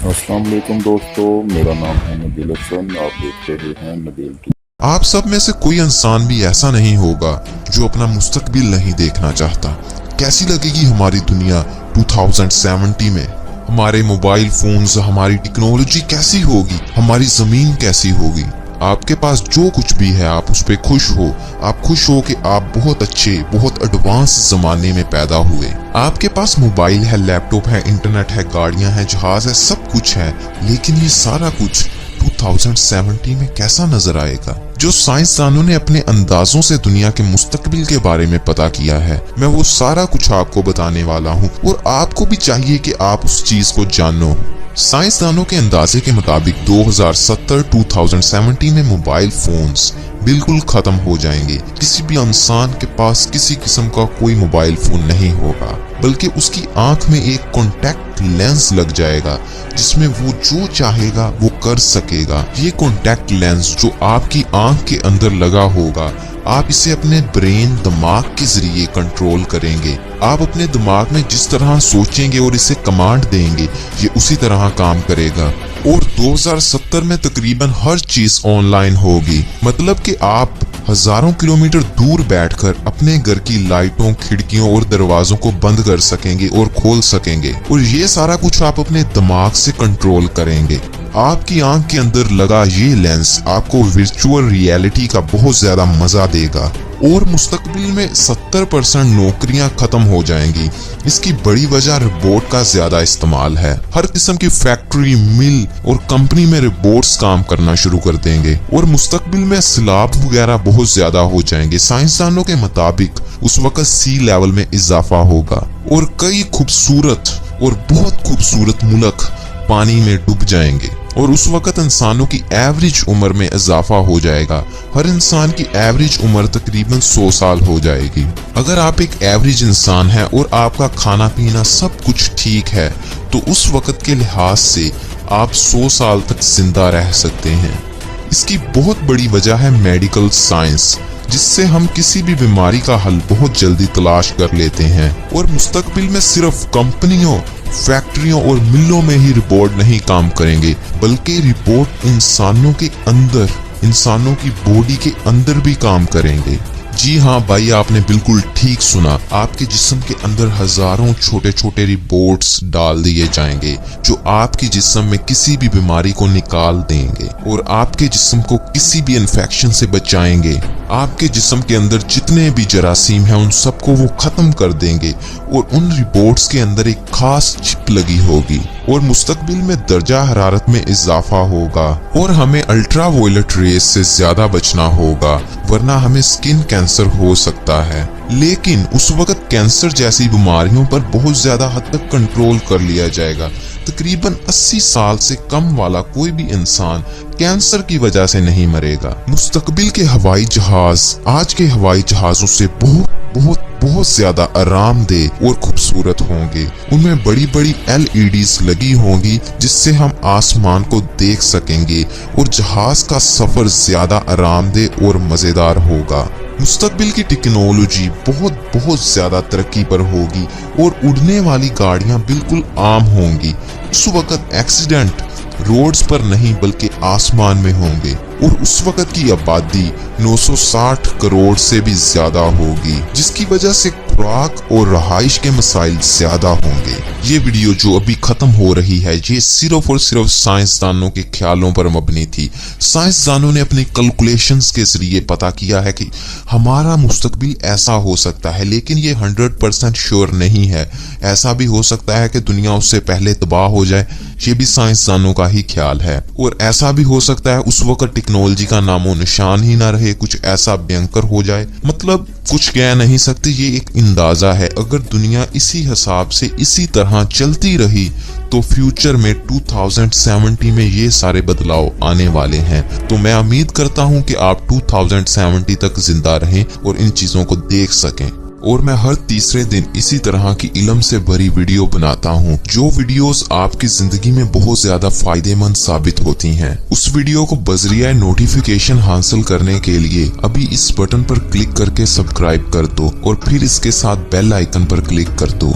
अस्सलाम वालेकुम दोस्तों, मेरा नाम है नबील हसन। आप देख रहे हैं नबील की। आप सब में से कोई इंसान भी ऐसा नहीं होगा जो अपना मुस्तकबिल नहीं देखना चाहता। कैसी लगेगी हमारी दुनिया 2070 में? हमारे मोबाइल फोन्स, हमारी टेक्नोलॉजी कैसी होगी, हमारी जमीन कैसी होगी? आपके पास जो कुछ भी है आप उस पे खुश हो। आप खुश हो कि आप बहुत अच्छे, बहुत एडवांस जमाने में पैदा हुए। आपके पास मोबाइल है, लैपटॉप है, इंटरनेट है, गाड़ियां हैं, जहाज है, सब कुछ है। लेकिन ये सारा कुछ 2070 में कैसा नजर आएगा? जो साइंसदानों ने अपने अंदाजों से दुनिया के मुस्तकबिल के बारे में पता किया है, मैं वो सारा कुछ आपको बताने वाला हूँ और आपको भी चाहिए कि आप उस चीज को जानो। साइंसदानों के अंदाजे के मुताबिक 2070 में मोबाइल फोन्स बिल्कुल खत्म हो जाएंगे। किसी भी इंसान के पास किसी किस्म का कोई मोबाइल फोन नहीं होगा, बल्कि उसकी आंख में एक कॉन्टैक्ट लेंस लग जाएगा जिसमें वो जो चाहेगा वो कर सकेगा। ये कॉन्टैक्ट लेंस जो आपकी आंख के अंदर लगा होगा, आप इसे अपने ब्रेन, दिमाग के जरिए कंट्रोल करेंगे। आप अपने दिमाग में जिस तरह सोचेंगे और इसे कमांड देंगे, ये उसी तरह काम करेगा। और 2070 में तकरीबन हर चीज ऑनलाइन होगी। मतलब कि आप हजारों किलोमीटर दूर बैठकर अपने घर की लाइटों, खिड़कियों और दरवाजों को बंद कर सकेंगे और खोल सकेंगे। और ये सारा कुछ आप अपने दिमाग से कंट्रोल करेंगे। आपकी आंख के अंदर लगा ये लेंस आपको वर्चुअल रियलिटी का बहुत ज्यादा मजा देगा। और मुस्तकबिल में 70% नौकरियां खत्म हो जाएंगी। इसकी बड़ी वजह रोबोट का ज्यादा इस्तेमाल है। हर किस्म की फैक्ट्री, मिल और कंपनी में रोबोट्स काम करना शुरू कर देंगे। और मुस्तकबिल में सैलाब वगैरह बहुत ज्यादा हो जाएंगे। साइंसदानों के मुताबिक उस वक्त सी लेवल में इजाफा होगा और कई खूबसूरत और बहुत खूबसूरत मुल्क पानी में डूब जाएंगे। और उस वक्त इंसानों की एवरेज उम्र में इजाफा हो जाएगा। हर इंसान की एवरेज उम्र तकरीबन 100 साल हो जाएगी। अगर आप एक एवरेज इंसान है और आपका खाना पीना सब कुछ ठीक है, तो उस वक्त के लिहाज से आप 100 साल तक जिंदा रह सकते हैं। इसकी बहुत बड़ी वजह है मेडिकल साइंस, जिससे हम किसी भी बीमारी का हल बहुत जल्दी तलाश कर लेते हैं। और मुस्तकबिल में सिर्फ कंपनियों, फैक्ट्रियों और मिलों में ही रोबोट नहीं काम करेंगे, बल्कि रोबोट इंसानों के अंदर, इंसानों की बॉडी के अंदर भी काम करेंगे। जी हाँ भाई, आपने बिल्कुल ठीक सुना। आपके जिस्म के अंदर हजारों छोटे छोटे रोबोट्स डाल दिए जाएंगे जो आपके जिस्म में किसी भी बीमारी को निकाल देंगे और आपके जिस्म को किसी भी इन्फेक्शन से बचाएंगे। आपके जिस्म के अंदर जितने भी जरासीम हैं उन सबको वो खत्म कर देंगे। और उन रोबोट्स के अंदर एक खास चिप लगी होगी। और मुस्तकबिल में दर्जा हरारत में इजाफा होगा और हमें अल्ट्रा वायलेट रेस से ज्यादा बचना होगा, वरना हमें स्किन कैंसर हो सकता है। लेकिन उस वक्त कैंसर जैसी बीमारियों पर बहुत ज्यादा हद तक कंट्रोल कर लिया जाएगा। तकरीबन 80 साल से कम वाला कोई भी इंसान कैंसर की वजह से नहीं मरेगा। मुस्तकबिल के हवाई जहाज आज के हवाई जहाजों से बहुत बहुत बहुत ज्यादा आरामदेह और खूबसूरत होंगे। उनमें बड़ी बड़ी LEDs लगी होंगी जिससे हम आसमान को देख सकेंगे और जहाज का सफर ज्यादा आरामदेह और मजेदार होगा। मुस्तकबिल की टेक्नोलॉजी बहुत बहुत ज्यादा तरक्की पर होगी और उड़ने वाली गाड़ियां बिल्कुल आम होंगी। उस वक्त एक्सीडेंट रोड्स पर नहीं बल्कि आसमान में होंगे। और उस वक्त की आबादी 960 करोड़ से भी ज्यादा होगी, जिसकी वजह से खुराक और रहाइश के मसाइल ज्यादा होंगे। ये वीडियो जो अभी खत्म हो रही है, ये सिर्फ और सिर्फ साइंसदानों के ख्यालों पर मबनी थी। साइंसदानों ने अपने कैलकुलेशंस के जरिए पता किया है कि हमारा मुस्तकबिल ऐसा हो सकता है, लेकिन ये 100% श्योर नहीं है। ऐसा भी हो सकता है कि दुनिया उससे पहले तबाह हो जाए, ये भी साइंसदानों का ही ख्याल है। और ऐसा भी हो सकता है उस वक्त टेक्नोलॉजी का नामो निशान ही ना रहे, कुछ ऐसा भयंकर हो जाए। मतलब कुछ कह नहीं सकते, ये एक अंदाजा है। अगर दुनिया इसी हिसाब से इसी तरह चलती रही तो फ्यूचर में 2070 में ये सारे बदलाव आने वाले हैं। तो मैं उम्मीद करता हूँ कि आप 2070 तक जिंदा रहें और इन चीजों को देख सकें। और मैं हर तीसरे दिन इसी तरह की इल्म से भरी वीडियो बनाता हूँ, जो वीडियोस आपकी जिंदगी में बहुत ज्यादा फायदेमंद साबित होती हैं। उस वीडियो को बजरिया नोटिफिकेशन हासिल करने के लिए अभी इस बटन पर क्लिक करके सब्सक्राइब कर दो और फिर इसके साथ बेल आइकन पर क्लिक कर दो।